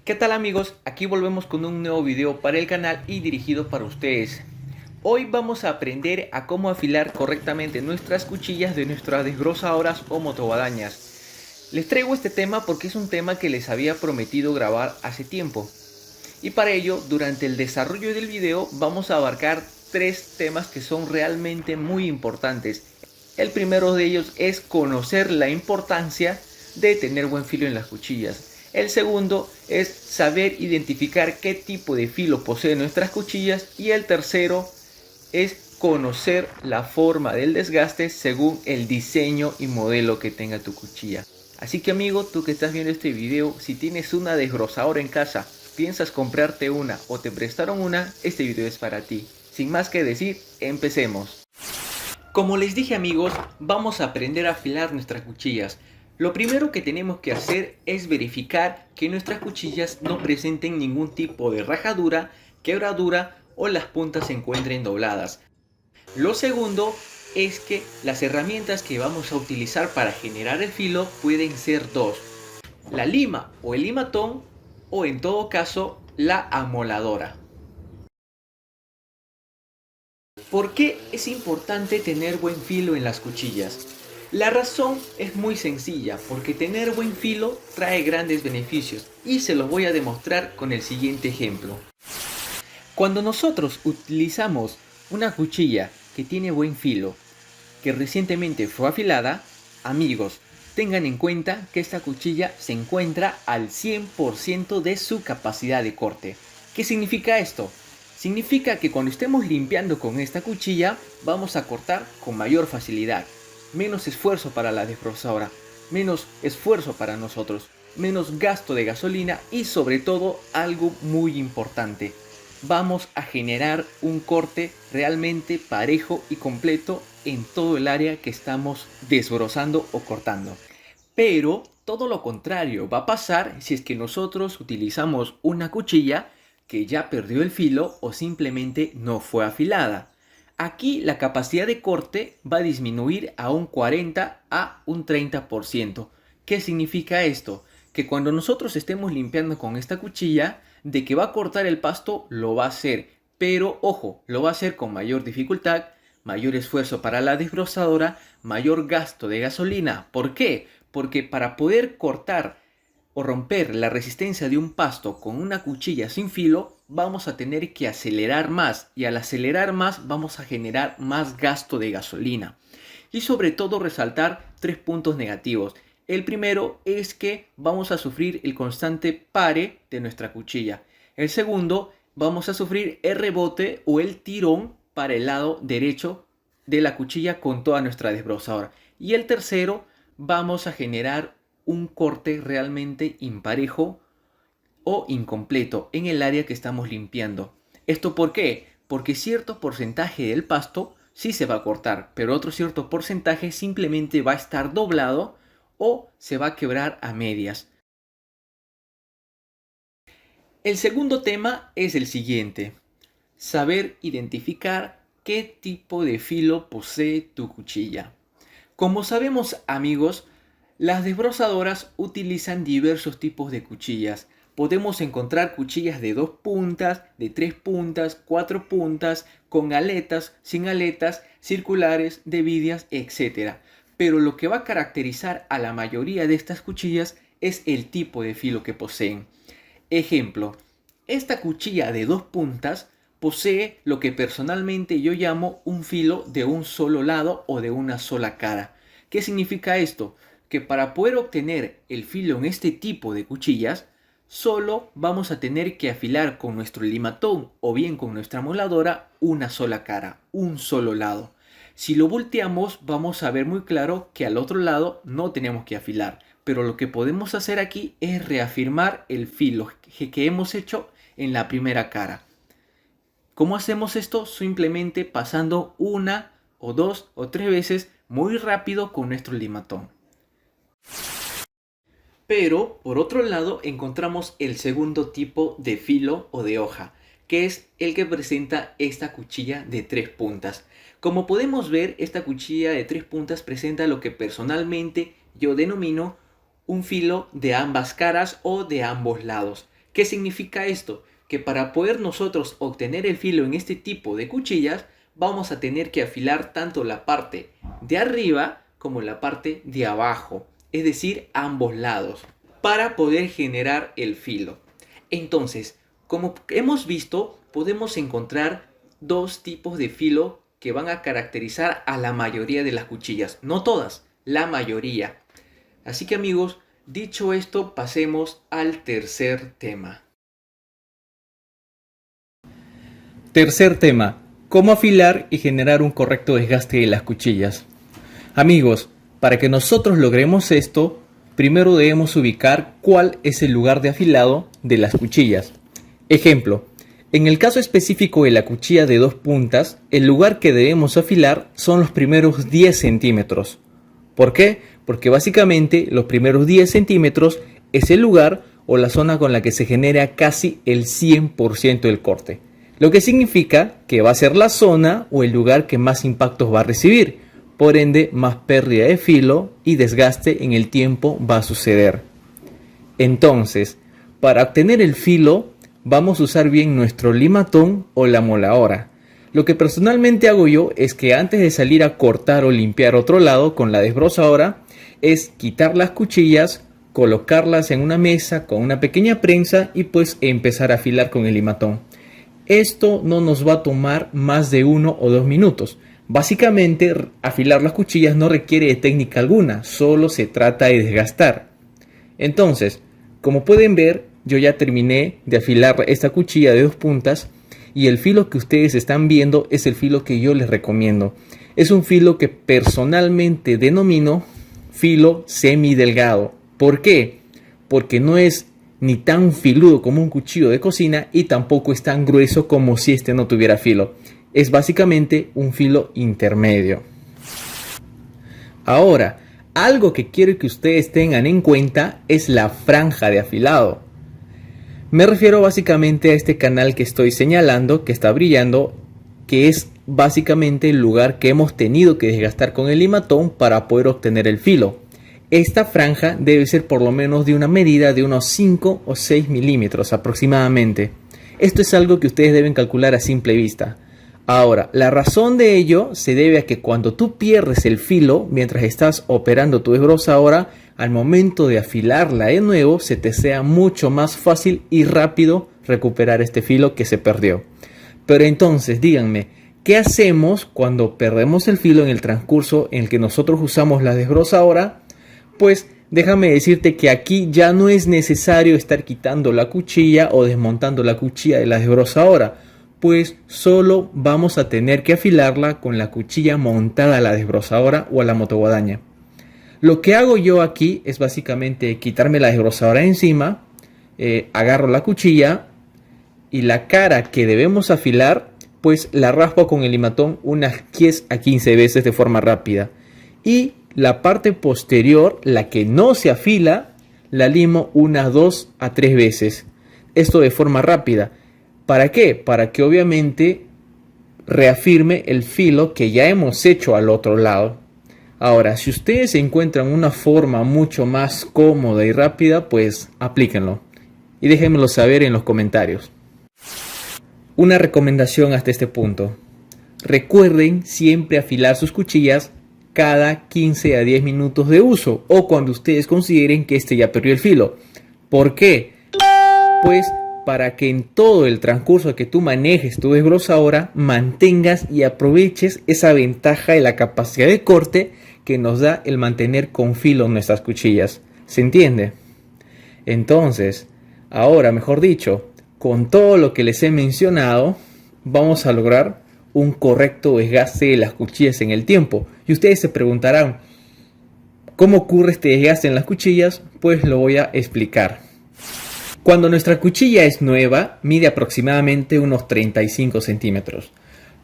¿Qué tal amigos? Aquí volvemos con un nuevo video para el canal y dirigido para ustedes. Hoy vamos a aprender a cómo afilar correctamente nuestras cuchillas de nuestras desbrozadoras o motoguadañas. Les traigo este tema porque es un tema que les había prometido grabar hace tiempo. Y para ello, durante el desarrollo del video vamos a abarcar tres temas que son realmente muy importantes. El primero de ellos es conocer la importancia de tener buen filo en las cuchillas. El segundo es saber identificar qué tipo de filo poseen nuestras cuchillas. Y el tercero es conocer la forma del desgaste según el diseño y modelo que tenga tu cuchilla. Así que amigo, tú que estás viendo este video, si tienes una desbrozadora en casa, piensas comprarte una o te prestaron una, este video es para ti. Sin más que decir, empecemos. Como les dije amigos, vamos a aprender a afilar nuestras cuchillas. Lo primero que tenemos que hacer es verificar que nuestras cuchillas no presenten ningún tipo de rajadura, quebradura o las puntas se encuentren dobladas. Lo segundo es que las herramientas que vamos a utilizar para generar el filo pueden ser dos: la lima o el limatón, o en todo caso la amoladora. ¿Por qué es importante tener buen filo en las cuchillas? La razón es muy sencilla, porque tener buen filo trae grandes beneficios y se los voy a demostrar con el siguiente ejemplo. Cuando nosotros utilizamos una cuchilla que tiene buen filo, que recientemente fue afilada, amigos, tengan en cuenta que esta cuchilla se encuentra al 100% de su capacidad de corte. ¿Qué significa esto? Significa que cuando estemos limpiando con esta cuchilla vamos a cortar con mayor facilidad. Menos esfuerzo para la desbrozadora, menos esfuerzo para nosotros, menos gasto de gasolina y sobre todo algo muy importante: vamos a generar un corte realmente parejo y completo en todo el área que estamos desbrozando o cortando. Pero todo lo contrario va a pasar si es que nosotros utilizamos una cuchilla que ya perdió el filo o simplemente no fue afilada. Aquí la capacidad de corte va a disminuir a un 40 a un 30%. ¿Qué significa esto? Que cuando nosotros estemos limpiando con esta cuchilla, de que va a cortar el pasto, lo va a hacer. Pero ojo, lo va a hacer con mayor dificultad, mayor esfuerzo para la desbrozadora, mayor gasto de gasolina. ¿Por qué? Porque para poder cortar o romper la resistencia de un pasto con una cuchilla sin filo, vamos a tener que acelerar más, y al acelerar más vamos a generar más gasto de gasolina. Y sobre todo resaltar tres puntos negativos. El primero es que vamos a sufrir el constante pare de nuestra cuchilla. El segundo, vamos a sufrir el rebote o el tirón para el lado derecho de la cuchilla con toda nuestra desbrozadora. Y el tercero, vamos a generar un corte realmente imparejo o incompleto en el área que estamos limpiando. ¿Esto por qué? Porque cierto porcentaje del pasto sí se va a cortar, pero otro cierto porcentaje simplemente va a estar doblado o se va a quebrar a medias. El segundo tema es el siguiente: saber identificar qué tipo de filo posee tu cuchilla. Como sabemos amigos, las desbrozadoras utilizan diversos tipos de cuchillas. Podemos encontrar cuchillas de 2 puntas, de 3 puntas, 4 puntas, con aletas, sin aletas, circulares, de vidas, etc. Pero lo que va a caracterizar a la mayoría de estas cuchillas es el tipo de filo que poseen. Ejemplo: esta cuchilla de 2 puntas posee lo que personalmente yo llamo un filo de un solo lado o de una sola cara. ¿Qué significa esto? Que para poder obtener el filo en este tipo de cuchillas, solo vamos a tener que afilar con nuestro limatón o bien con nuestra moladora una sola cara, un solo lado. Si lo volteamos, vamos a ver muy claro que al otro lado no tenemos que afilar, pero lo que podemos hacer aquí es reafirmar el filo que hemos hecho en la primera cara. ¿Cómo hacemos esto? Simplemente pasando una o dos o tres veces muy rápido con nuestro limatón. Pero por otro lado encontramos el segundo tipo de filo o de hoja, que es el que presenta esta cuchilla de 3 puntas. Como podemos ver, esta cuchilla de 3 puntas presenta lo que personalmente yo denomino un filo de ambas caras o de ambos lados. ¿Qué significa esto? Que para poder nosotros obtener el filo en este tipo de cuchillas, vamos a tener que afilar tanto la parte de arriba como la parte de abajo, es decir, ambos lados, para poder generar el filo. Entonces, como hemos visto, podemos encontrar dos tipos de filo que van a caracterizar a la mayoría de las cuchillas, no todas, la mayoría. Así que amigos, dicho esto, pasemos al tercer tema. Tercer tema, cómo afilar y generar un correcto desgaste de las cuchillas. Amigos, para que nosotros logremos esto, primero debemos ubicar cuál es el lugar de afilado de las cuchillas. Ejemplo, en el caso específico de la cuchilla de 2 puntas, el lugar que debemos afilar son los primeros 10 centímetros. ¿Por qué? Porque básicamente los primeros 10 centímetros es el lugar o la zona con la que se genera casi el 100% del corte. Lo que significa que va a ser la zona o el lugar que más impactos va a recibir. Por ende, más pérdida de filo y desgaste en el tiempo va a suceder. Entonces, para obtener el filo, vamos a usar bien nuestro limatón o la moladora. Lo que personalmente hago yo es que antes de salir a cortar o limpiar otro lado con la desbrozadora, es quitar las cuchillas, colocarlas en una mesa con una pequeña prensa y pues empezar a afilar con el limatón. Esto no nos va a tomar más de 1 o 2 minutos. Básicamente, afilar las cuchillas no requiere de técnica alguna, solo se trata de desgastar. Entonces, como pueden ver, yo ya terminé de afilar esta cuchilla de 2 puntas y el filo que ustedes están viendo es el filo que yo les recomiendo. Es un filo que personalmente denomino filo semidelgado. ¿Por qué? Porque no es ni tan filudo como un cuchillo de cocina y tampoco es tan grueso como si este no tuviera filo. Es básicamente un filo intermedio. Ahora, algo que quiero que ustedes tengan en cuenta es la franja de afilado. Me refiero básicamente a este canal que estoy señalando, que está brillando, que es básicamente el lugar que hemos tenido que desgastar con el limatón para poder obtener el filo. Esta franja debe ser por lo menos de una medida de unos 5 o 6 milímetros aproximadamente. Esto es algo que ustedes deben calcular a simple vista. Ahora, la razón de ello se debe a que cuando tú pierdes el filo mientras estás operando tu desbrozadora, al momento de afilarla de nuevo se te sea mucho más fácil y rápido recuperar este filo que se perdió. Pero entonces díganme, ¿qué hacemos cuando perdemos el filo en el transcurso en el que nosotros usamos la desbrozadora? Pues déjame decirte que aquí ya no es necesario estar quitando la cuchilla o desmontando la cuchilla de la desbrozadora, pues solo vamos a tener que afilarla con la cuchilla montada a la desbrozadora o a la motoguadaña. Lo que hago yo aquí es básicamente quitarme la desbrozadora encima, agarro la cuchilla y la cara que debemos afilar, pues la raspo con el limatón unas 10 a 15 veces de forma rápida. Y la parte posterior, la que no se afila, la limo unas 2 a 3 veces. Esto de forma rápida. ¿Para qué? Para que obviamente reafirme el filo que ya hemos hecho al otro lado. Ahora, si ustedes encuentran una forma mucho más cómoda y rápida, pues aplíquenlo. Y déjenmelo saber en los comentarios. Una recomendación hasta este punto. Recuerden siempre afilar sus cuchillas cada 15 a 10 minutos de uso o cuando ustedes consideren que este ya perdió el filo. ¿Por qué? Pues para que en todo el transcurso que tú manejes tu desbrozadora mantengas y aproveches esa ventaja de la capacidad de corte que nos da el mantener con filo nuestras cuchillas. ¿Se entiende? Entonces, ahora mejor dicho, con todo lo que les he mencionado, vamos a lograr un correcto desgaste de las cuchillas en el tiempo. Y ustedes se preguntarán, ¿cómo ocurre este desgaste en las cuchillas? Pues lo voy a explicar. Cuando nuestra cuchilla es nueva, mide aproximadamente unos 35 centímetros.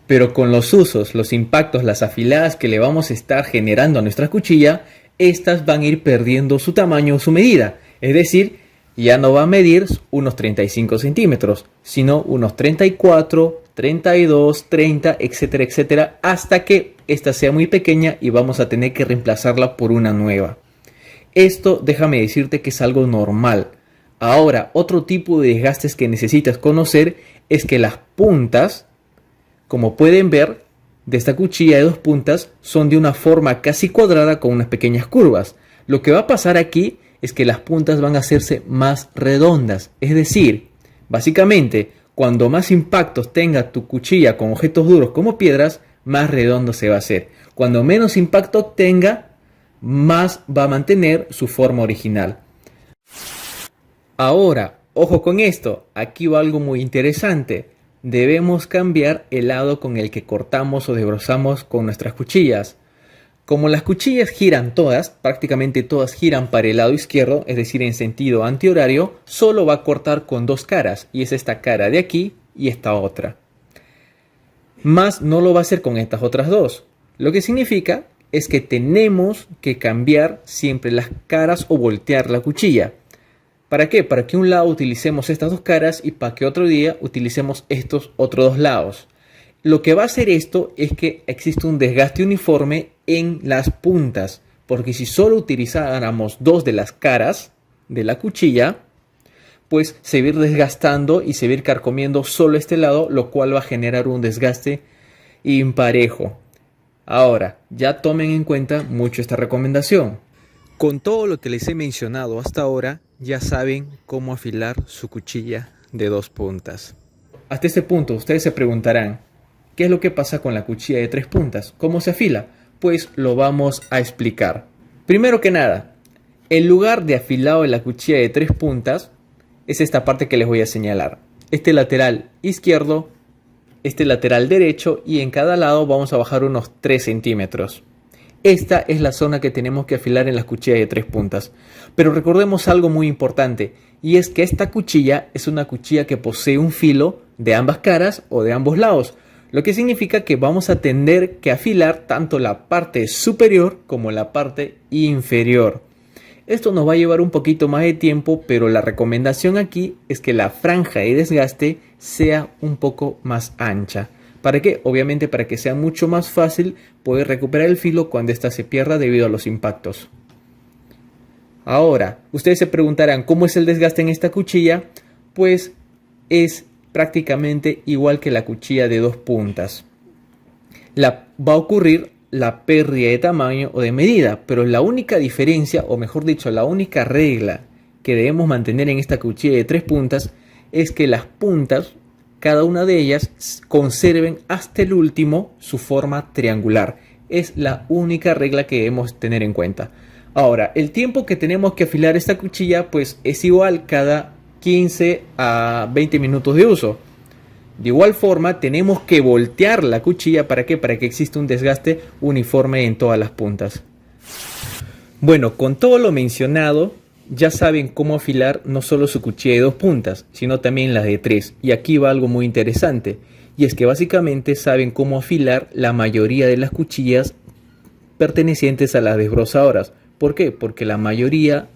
Pero con los usos, los impactos, las afiladas que le vamos a estar generando a nuestra cuchilla, estas van a ir perdiendo su tamaño o su medida. Es decir, ya no va a medir unos 35 centímetros, sino unos 34, 32, 30, etcétera, etcétera, hasta que esta sea muy pequeña y vamos a tener que reemplazarla por una nueva. Esto, déjame decirte que es algo normal. Ahora, otro tipo de desgastes que necesitas conocer es que las puntas, como pueden ver, de esta cuchilla de 2 puntas son de una forma casi cuadrada con unas pequeñas curvas. Lo que va a pasar aquí es que las puntas van a hacerse más redondas. Es decir, básicamente, cuando más impactos tenga tu cuchilla con objetos duros como piedras, más redondo se va a hacer. Cuando menos impacto tenga, más va a mantener su forma original. Ahora, ojo con esto, aquí va algo muy interesante. Debemos cambiar el lado con el que cortamos o desbrozamos con nuestras cuchillas. Como las cuchillas giran todas, prácticamente todas giran para el lado izquierdo, es decir, en sentido antihorario, solo va a cortar con 2 caras, y es esta cara de aquí y esta otra. Más no lo va a hacer con estas otras dos, lo que significa es que tenemos que cambiar siempre las caras o voltear la cuchilla. ¿Para qué? Para que un lado utilicemos estas 2 caras y para que otro día utilicemos estos otros 2 lados. Lo que va a hacer esto es que existe un desgaste uniforme en las puntas, porque si solo utilizáramos 2 de las caras de la cuchilla, pues se va a ir desgastando y se va a ir carcomiendo solo este lado, lo cual va a generar un desgaste imparejo. Ahora, ya tomen en cuenta mucho esta recomendación. Con todo lo que les he mencionado hasta ahora, ya saben cómo afilar su cuchilla de 2 puntas. Hasta este punto ustedes se preguntarán, ¿qué es lo que pasa con la cuchilla de 3 puntas? ¿Cómo se afila? Pues lo vamos a explicar. Primero que nada, el lugar de afilado de la cuchilla de 3 puntas es esta parte que les voy a señalar. Este lateral izquierdo, este lateral derecho, y en cada lado vamos a bajar unos 3 centímetros. Esta es la zona que tenemos que afilar en las cuchillas de 3 puntas. Pero recordemos algo muy importante, y es que esta cuchilla es una cuchilla que posee un filo de ambas caras o de ambos lados, lo que significa que vamos a tener que afilar tanto la parte superior como la parte inferior. Esto nos va a llevar un poquito más de tiempo, pero la recomendación aquí es que la franja de desgaste sea un poco más ancha. ¿Para qué? Obviamente para que sea mucho más fácil poder recuperar el filo cuando ésta se pierda debido a los impactos. Ahora, ustedes se preguntarán, ¿cómo es el desgaste en esta cuchilla? Pues es prácticamente igual que la cuchilla de 2 puntas. Va a ocurrir la pérdida de tamaño o de medida, pero la única diferencia, o mejor dicho, la única regla que debemos mantener en esta cuchilla de 3 puntas es que las puntas, cada una de ellas, conserven hasta el último su forma triangular. Es la única regla que debemos tener en cuenta. Ahora, el tiempo que tenemos que afilar esta cuchilla pues es igual cada 15 a 20 minutos de uso. De igual forma, tenemos que voltear la cuchilla. ¿Para qué? Para que exista un desgaste uniforme en todas las puntas. Bueno, con todo lo mencionado, ya saben cómo afilar no solo su cuchilla de 2 puntas, sino también las de 3. Y aquí va algo muy interesante, y es que básicamente saben cómo afilar la mayoría de las cuchillas pertenecientes a las desbrozadoras. ¿Por qué? Porque la mayoría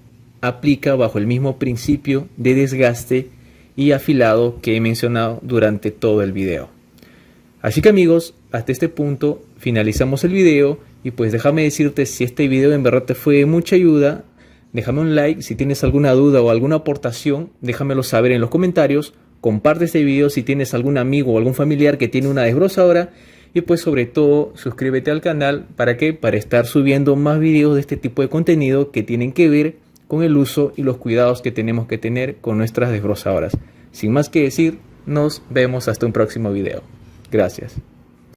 aplica bajo el mismo principio de desgaste y afilado que he mencionado durante todo el video. Así que amigos, hasta este punto finalizamos el video, y pues déjame decirte, si este video en verdad te fue de mucha ayuda, déjame un like. Si tienes alguna duda o alguna aportación, déjamelo saber en los comentarios. Comparte este video si tienes algún amigo o algún familiar que tiene una desbrozadora, y pues sobre todo suscríbete al canal. ¿Para qué? Para estar subiendo más videos de este tipo de contenido que tienen que ver con el uso y los cuidados que tenemos que tener con nuestras desbrozadoras. Sin más que decir, nos vemos hasta un próximo video. Gracias.